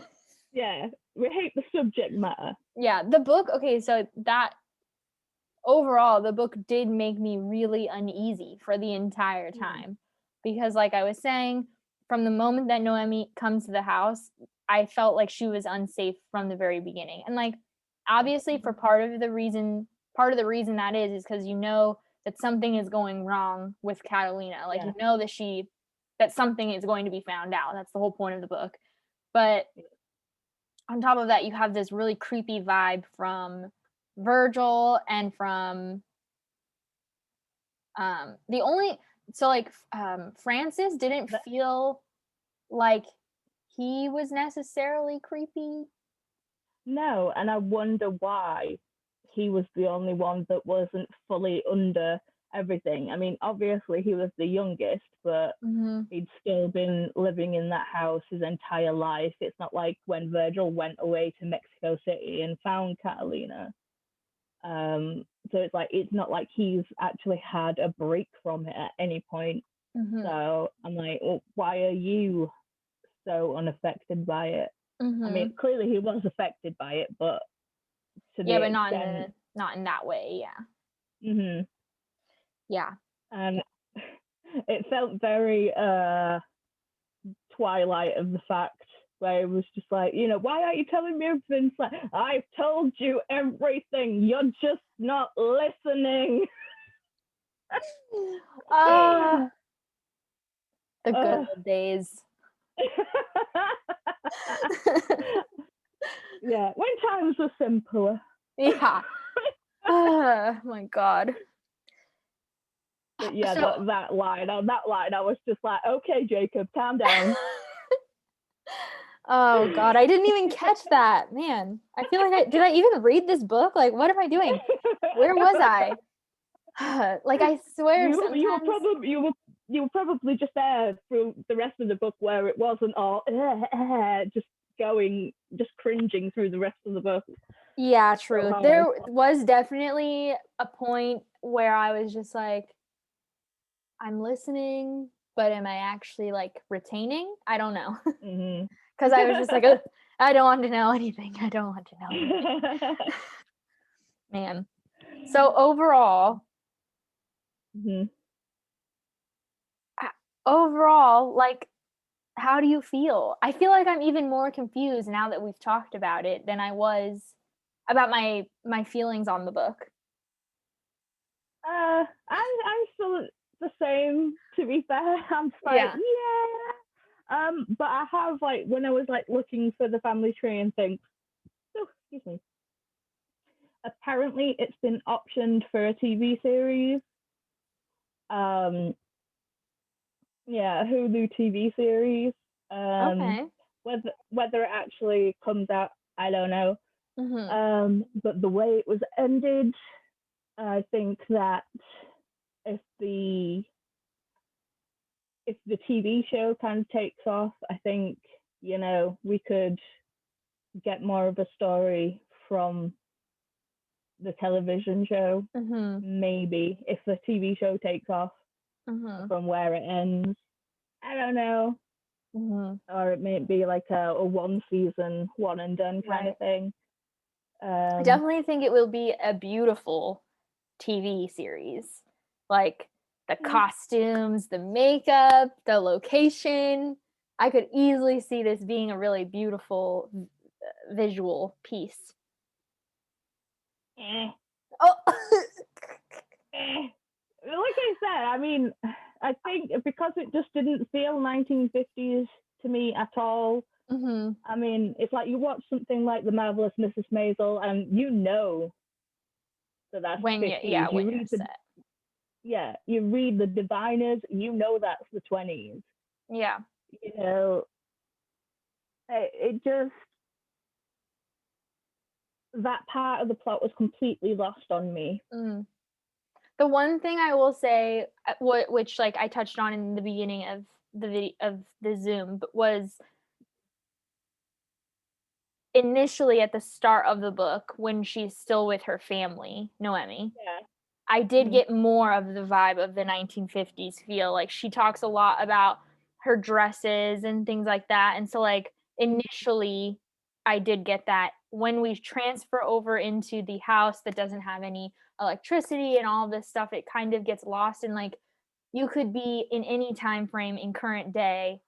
Yeah, we hate the subject matter. Yeah, the book, okay, so that overall, the book did make me really uneasy for the entire time. Because like I was saying, from the moment that Noemi comes to the house, I felt like she was unsafe from the very beginning. And like, obviously for part of the reason that is because you know that something is going wrong with Catalina. Like, you know that something is going to be found out. That's the whole point of the book. But on top of that, you have this really creepy vibe from Virgil and from Francis didn't feel like he was necessarily creepy. No, and I wonder why he was the only one that wasn't fully under everything. I mean, obviously he was the youngest, but he'd still been living in that house his entire life. It's not like when Virgil went away to Mexico City and found Catalina. So it's like, it's not like he's actually had a break from it at any point. So I'm like, well, why are you so unaffected by it? I mean, clearly he was affected by it, but to the but extent... not in that way. Yeah. Yeah. And it felt very Twilight of the fact, where it was just like, why aren't you telling me everything? It's like, I've told you everything. You're just not listening. The good old days. Yeah, when times were simpler. Yeah. Oh my God. But yeah, that line, I was just like, okay, Jacob, calm down. Oh God, I didn't even catch that, man. I feel like did I even read this book? Like, what am I doing? Where was I? Like, I swear, you were probably just there through the rest of the book, where it wasn't all just cringing through the rest of the book. Yeah, true. So there was definitely a point where I was just like, I'm listening, but am I actually like retaining? I don't know. Because I was just like, I don't want to know anything. I don't want to know anything. Man. So overall, like, how do you feel? I feel like I'm even more confused now that we've talked about it than I was about my feelings on the book. I'm still the same, to be fair. I'm just like, yeah. But I have, like, when I was like looking for the family tree and things, excuse me. Apparently it's been optioned for a TV series. Yeah, a Hulu TV series. Okay. Whether it actually comes out, I don't know. But the way it was ended, I think that if the TV show kind of takes off, I think, we could get more of a story from the television show. Maybe if the TV show takes off from where it ends. I don't know. Or it may be like a one season, one and done kind of thing. I definitely think it will be a beautiful TV series. Like the costumes, the makeup, the location. I could easily see this being a really beautiful visual piece. Oh. Like I said, I mean, I think because it just didn't feel 1950s to me at all. I mean, it's like you watch something like The Marvelous Mrs. Maisel, and that's when 50s. You read The Diviners, that's the 20s. Yeah. It just, that part of the plot was completely lost on me. The one thing I will say, which like I touched on in the beginning of the video of the Zoom, was initially at the start of the book when she's still with her family, Noemi. I did get more of the vibe of the 1950s feel. Like she talks a lot about her dresses and things like that. And so like initially I did get that. When we transfer over into the house that doesn't have any electricity and all this stuff, it kind of gets lost. And like you could be in any time frame in current day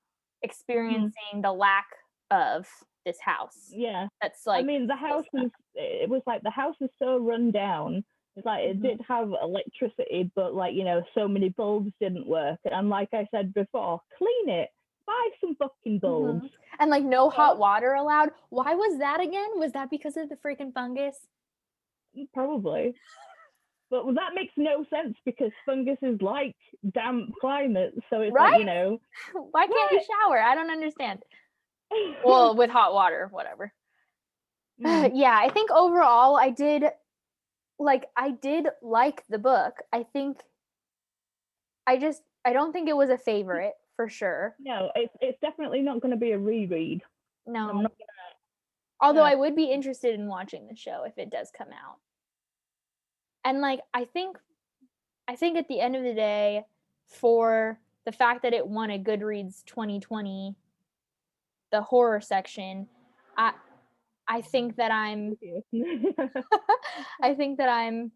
experiencing the lack of this house. Yeah. That's like, I mean, the house is so run down. It's like it did have electricity, but like, so many bulbs didn't work. And like I said before, clean it. Buy some fucking bulbs. And like no hot water allowed. Why was that again? Was that because of the freaking fungus? Probably. But that makes no sense because fungus is like damp climate. So it's like, Why can't we shower? I don't understand. Well, with hot water, whatever. Yeah, I think overall I did like the book. I think I don't think it was a favorite for sure. No, it's definitely not going to be a reread. I'm No. not Although gonna. I would be interested in watching the show if it does come out. And like I think at the end of the day, for the fact that it won a Goodreads 2020, the horror section, I I think that I'm I think that I'm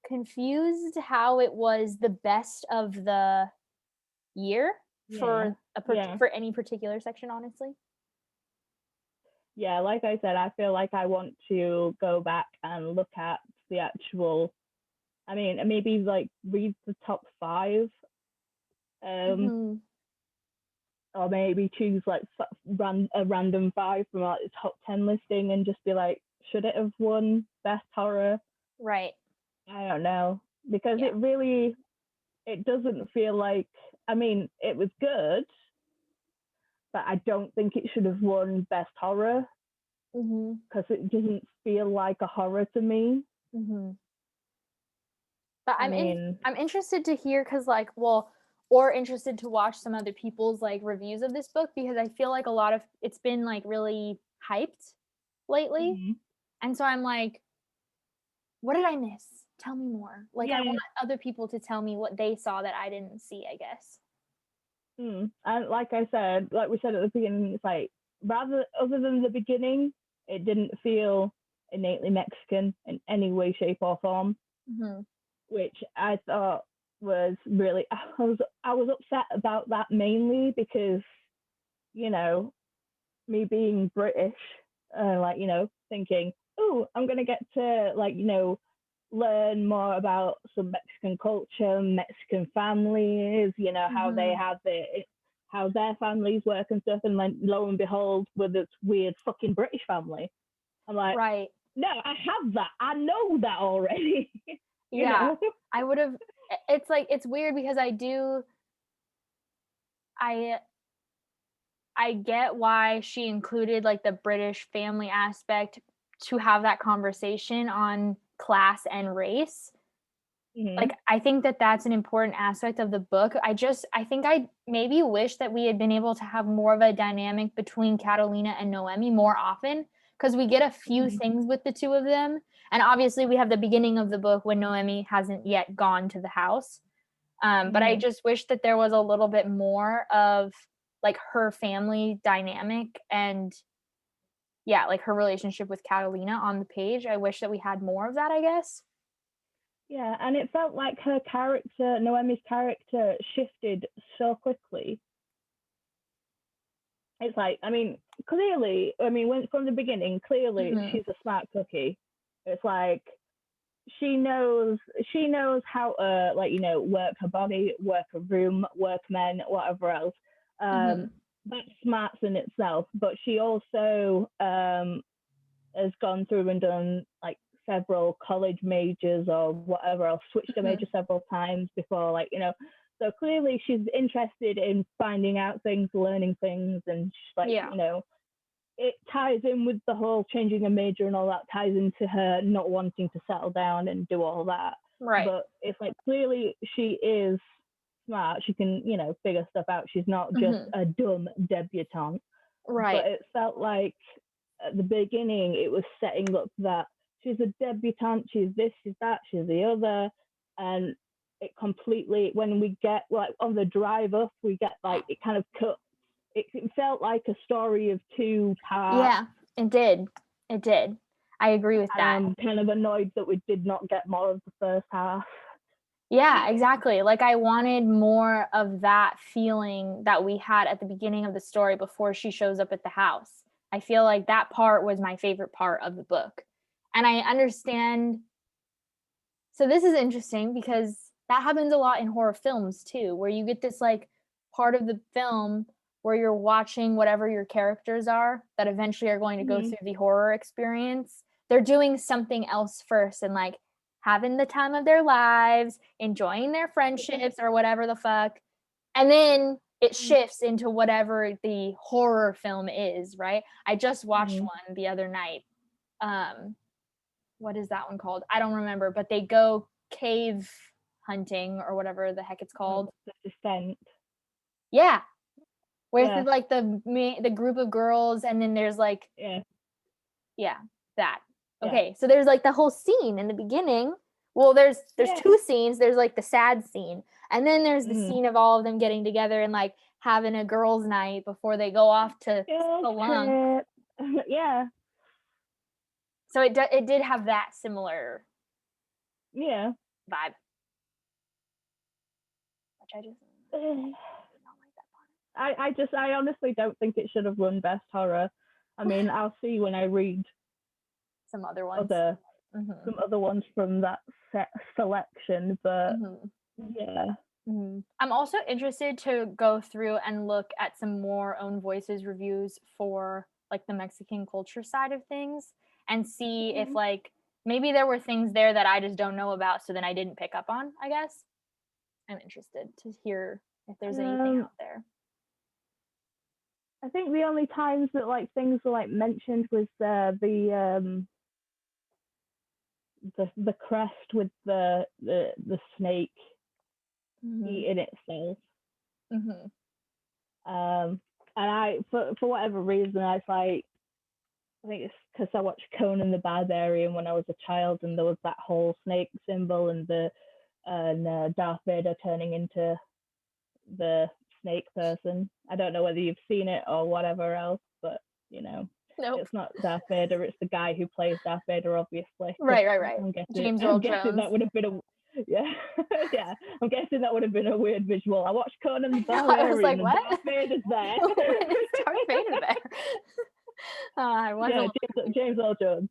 confused how it was the best of the year Yeah, yeah, for any particular section, honestly. yeah. Like I said, I feel like I want to go back and look at the actual. I mean, maybe like read the top five, um, Mhm. or maybe choose like a random five from like the top 10 listing and just be like, should it have won best horror? Right. I don't know, because Yeah. it doesn't feel like. I mean, it was good, but I don't think it should have won best horror Mhm. because it doesn't feel like a horror to me. Mhm. But I mean, I'm interested to hear cuz like, well, or interested to watch some other people's like reviews of this book because I feel like a lot of it's been like really hyped lately. mhm. And so I'm like, what did I miss? Tell me more. Like I Yeah, want other people to tell me what they saw that I didn't see, I guess. and like I said, like we said at the beginning, it's like rather other than the beginning, it didn't feel innately Mexican in any way, shape, or form, Mhm. which I thought was really. I was upset about that mainly because you know me being British, like thinking, oh, I'm gonna get to like learn more about some Mexican culture, Mexican families, how they Mhm. have it, how their families work and stuff, and then lo and behold, with this weird fucking British family, I'm like, Right. no, I have that, I know that already, you Yeah. know. I would have it's like it's weird because I I get why she included like the British family aspect to have that conversation on class and race. Hmm. Like I think that that's an important aspect of the book. I think I maybe wish that we had been able to have more of a dynamic between Catalina and Noemi more often because we get a few Hmm. things with the two of them. And obviously we have the beginning of the book when Noemi hasn't yet gone to the house. But I Hmm. just wish that there was a little bit more of like her family dynamic and yeah, like her relationship with Catalina on the page. I wish that we had more of that, I guess. Yeah, and it felt like her character, Noemi's character, shifted so quickly. It's like, I mean, clearly, I mean, when from the beginning, clearly Mhm. she's a smart cookie. It's like she knows she knows how to like work her body, work a room, work men, whatever else. Um, Mhm. that's smarts in itself. But she also has gone through and done like several college majors or whatever else, switched her major Mhm. several times before, like, so clearly she's interested in finding out things, learning things, and she's like, Yeah. it ties in with the whole changing a major and all that ties into her not wanting to settle down and do all that. Right. But it's like clearly she is smart. She can, figure stuff out. She's not just Mhm. a dumb debutante. But Right. it felt like at the beginning it was setting up that she's a debutante, she's this, she's that, she's the other, and it completely when we get like on the drive up, we get like it kind of cut. It felt like a story of two parts, Yeah, it did. It did. I agree with and that. I'm kind of annoyed that we did not get more of the first half. Yeah, exactly. Like I wanted more of that feeling that we had at the beginning of the story before she shows up at the house. I feel like that part was my favorite part of the book. And I understand. So this is interesting because that happens a lot in horror films too, where you get this like part of the film where you're watching whatever your characters are that eventually are going to go Mm-hmm. through the horror experience. They're doing something else first and like having the time of their lives, enjoying their friendships or whatever the fuck. And then it shifts into whatever the horror film is, right? I just watched Mm-hmm. one the other night. Um what is that one called? I don't remember, but they go cave hunting or whatever the heck it's called. The Descent. Yeah. Where Yeah. it's like the group of girls, and then there's like that. Okay, so there's like the whole scene in the beginning. Well, there's two scenes. There's like the sad scene, and then there's the scene of all of them getting together and like having a girls' night before they go off to Spelunk. Yeah. So it did have that similar vibe. Which I just don't like that part. I honestly don't think it should have won Best Horror. I mean, I'll see when I read some other ones. Some other ones from that selection, but yeah. I'm also interested to go through and look at some more Own Voices reviews for like the Mexican culture side of things and see if like maybe there were things there that I just don't know about, so then I didn't pick up on, I guess. I'm interested to hear if there's anything out there. I think the only times that like things were like mentioned was the crest with the snake eating itself. And I for whatever reason I think it's because I watched Conan the Barbarian when I was a child, and there was that whole snake symbol and Darth Vader turning into the snake person. I don't know whether you've seen it or whatever else, but you know. Nope. It's not Darth Vader, it's the guy who plays Darth Vader, obviously. Right. I'm James Earl Jones. That would have been yeah. I'm guessing that would have been a weird visual. I watched Conan the Barbarian. I was like, what? Darth Vader's there. Darth Vader there. I wasn't. Yeah, James Earl Jones.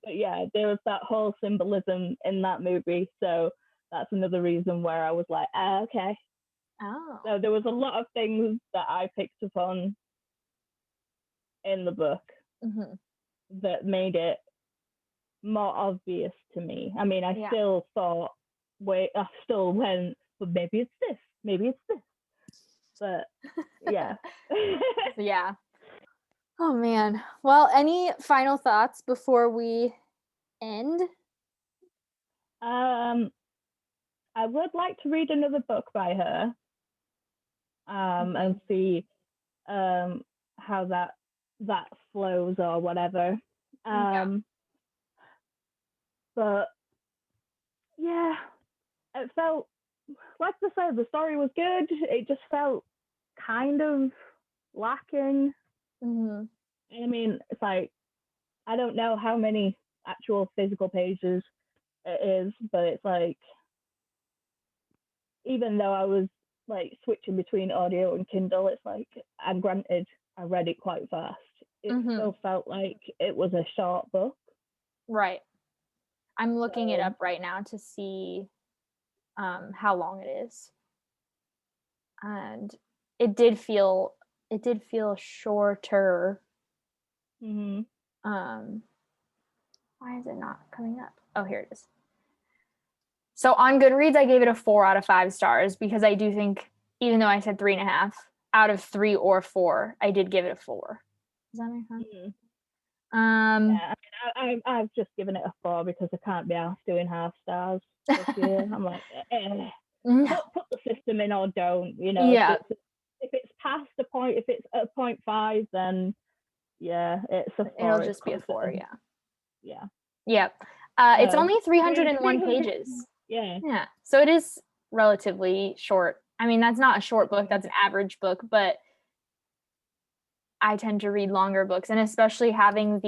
But yeah, there was that whole symbolism in that movie, so that's another reason where I was like, okay. Oh. So there was a lot of things that I picked up on in the book that made it more obvious to me. I mean, I still thought, I still went, but maybe it's this. But yeah. Yeah. Oh man. Well, any final thoughts before we end? I would like to read another book by her, and see how that flows or whatever. But yeah, it felt, like I said, the story was good. It just felt kind of lacking. I mean, it's like, I don't know how many actual physical pages it is, but it's like, even though I was like switching between audio and Kindle, it's like, and granted, I read it quite fast. It still felt like it was a short book. Right. I'm looking it up right now to see how long it is. And it did feel shorter. Why is it not coming up? Oh, here it is. So on Goodreads, I gave it a 4 out of 5 stars because I do think, even though I said 3.5 out of 3 or 4, I did give it a 4. Does that make sense? Yeah, I've just given it a 4 because I can't be asked doing half stars this year. I'm like, put the system in or don't, you know. Yeah. If it's past a point, if it's at 0.5, then yeah, it's a 4. It'll just be a 4, yeah. Yep. It's only 301 pages. Yeah. So it is relatively short. I mean, that's not a short book, that's an average book, but I tend to read longer books, and especially having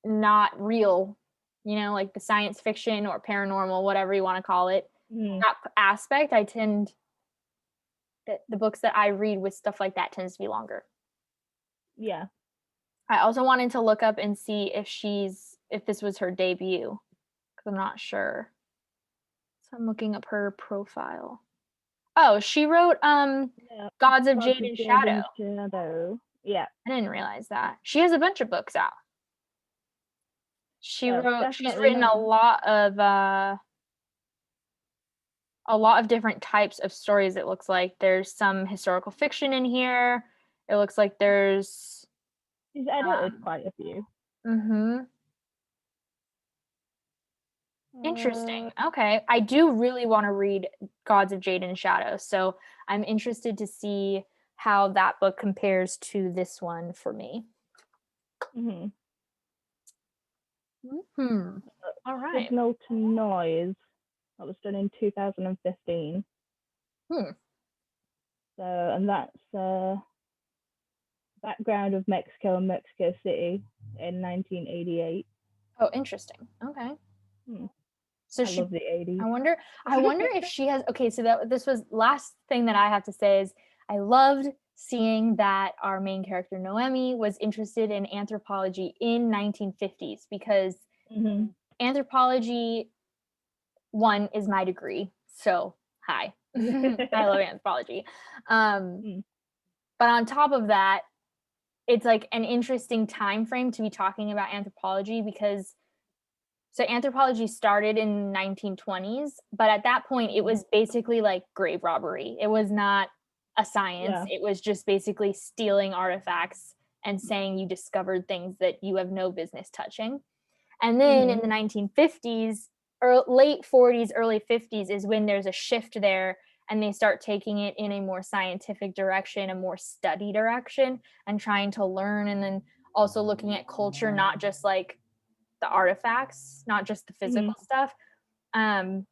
not real, you know, like the science fiction or paranormal, whatever you want to call it, that aspect, I tend that the books that I read with stuff like that tends to be longer. Yeah. I also wanted to look up and see if this was her debut, because I'm not sure. So I'm looking up her profile. Oh, she wrote Gods of Jade and Shadow. Yeah. I didn't realize that. She has a bunch of books out. She's written a lot of different types of stories. It looks like there's some historical fiction in here. It looks like there's she's edited quite a few. Mm-hmm. Uh, Interesting. Okay. I do really want to read Gods of Jade and Shadow, so I'm interested to see how that book compares to this one for me. mhm. Hmm. All right. Signal to Noise. That was done in 2015. Hmm. So, and that's background of Mexico and Mexico City in 1988. Oh, interesting. Okay. Hmm. So I love the 80s. I wonder if she has, okay, so that this was last thing that I have to say is I loved seeing that our main character Noemi was interested in anthropology in 1950s because Mm-hmm. anthropology one is my degree. So, hi. I love anthropology. Um Mm. but on top of that, it's like an interesting time frame to be talking about anthropology because so anthropology started in 1920s, but at that point it was basically like grave robbery. It was not a science. Yeah. It was just basically stealing artifacts and saying you discovered things that you have no business touching. And then in Mm-hmm. the 1950s, or late 40s, early 50s is when there's a shift there and they start taking it in a more scientific direction, a more study direction, and trying to learn and then also looking at culture, not just like the artifacts, not just the Mm-hmm. physical stuff. Um,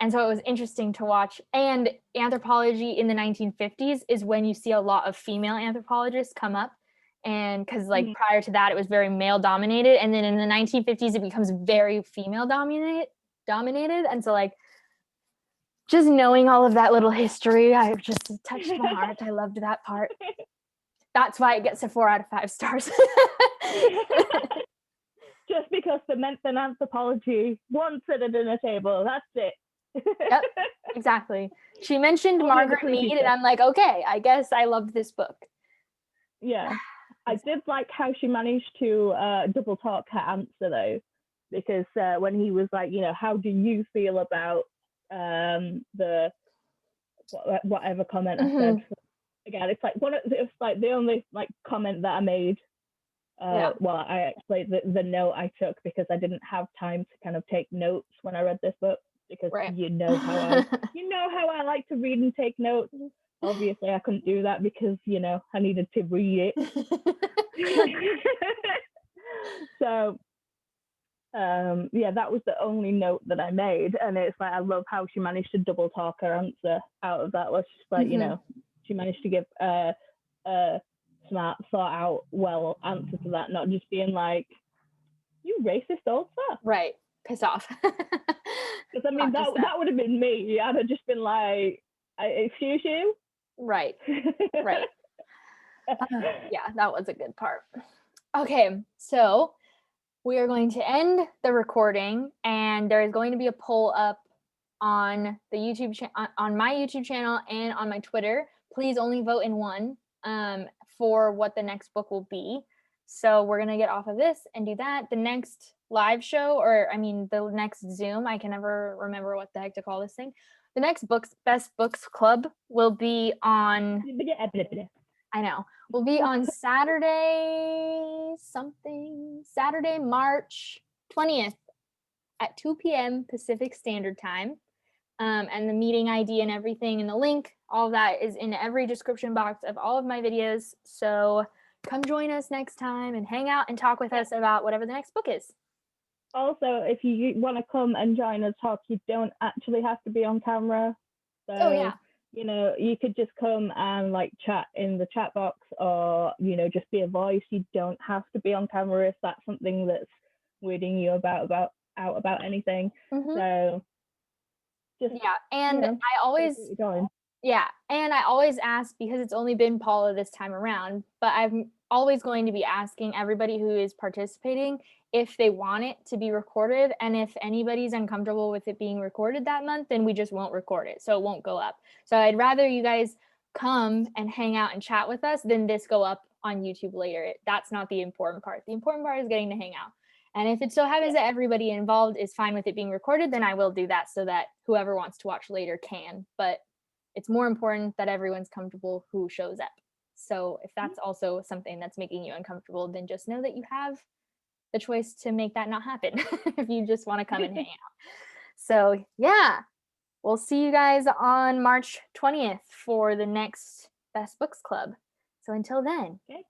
and so it was interesting to watch. And anthropology in the 1950s is when you see a lot of female anthropologists come up. And because like Mm-hmm. prior to that, it was very male dominated. And then in the 1950s, it becomes very female dominated. And so like just knowing all of that little history, I just touched my heart. I loved that part. That's why it gets a 4 out of 5 stars. Just because they mention anthropology once at a dinner table, that's it. Yep, exactly. She mentioned All the other Margaret creepy Mead, and stuff. I'm like, okay, I guess I loved this book. Yeah. I did like how she managed to double talk her answer though, because when he was like, how do you feel about the whatever comment I said? Mhm. Again, it's like the only like comment that I made. Yeah, Well, I actually the note I took because I didn't have time to kind of take notes when I read this book because right. how I like to read and take notes. Obviously, I couldn't do that because I needed to read it. So yeah, that was the only note that I made, and it's like I love how she managed to double talk her answer out of that. Was just like Mhm. she managed to give a smart, thought out, well answer to that, not just being like you racist old stuff. Right. Piss off. Because I mean Not just that. that would have been me. I'd have just been like, excuse you. Right. Right. Yeah, that was a good part. Okay, so we are going to end the recording, and there is going to be a poll up on the on my YouTube channel and on my Twitter. Please only vote in one for what the next book will be. So we're gonna get off of this and do that. The next live show, or I mean, the next Zoom. I can never remember what the heck to call this thing. The next best books club will be on. I know. Will be on Saturday, March 20th at 2 p.m. Pacific Standard Time. And the meeting ID and everything and the link, all of that is in every description box of all of my videos. So come join us next time and hang out and talk with us about whatever the next book is. Also, if you want to come and join us talk, you don't actually have to be on camera. So, Oh, yeah. You could just come and like chat in the chat box or, just be a voice. You don't have to be on camera if that's something that's weirding you about anything. Mm-hmm. So just, Yeah. And I always, going. yeah. And I always ask because it's only been Paula this time around, but I'm always going to be asking everybody who is participating if they want it to be recorded. And if anybody's uncomfortable with it being recorded that month, then we just won't record it. So it won't go up. So I'd rather you guys come and hang out and chat with us than this go up on YouTube later. That's not the important part. The important part is getting to hang out. And if it so happens that everybody involved is fine with it being recorded, then I will do that so that whoever wants to watch later can. But it's more important that everyone's comfortable who shows up. So if that's also something that's making you uncomfortable, then just know that you have the choice to make that not happen if you just want to come and hang out. So yeah, we'll see you guys on March 20th for the next Best Books Club. So until then, Okay.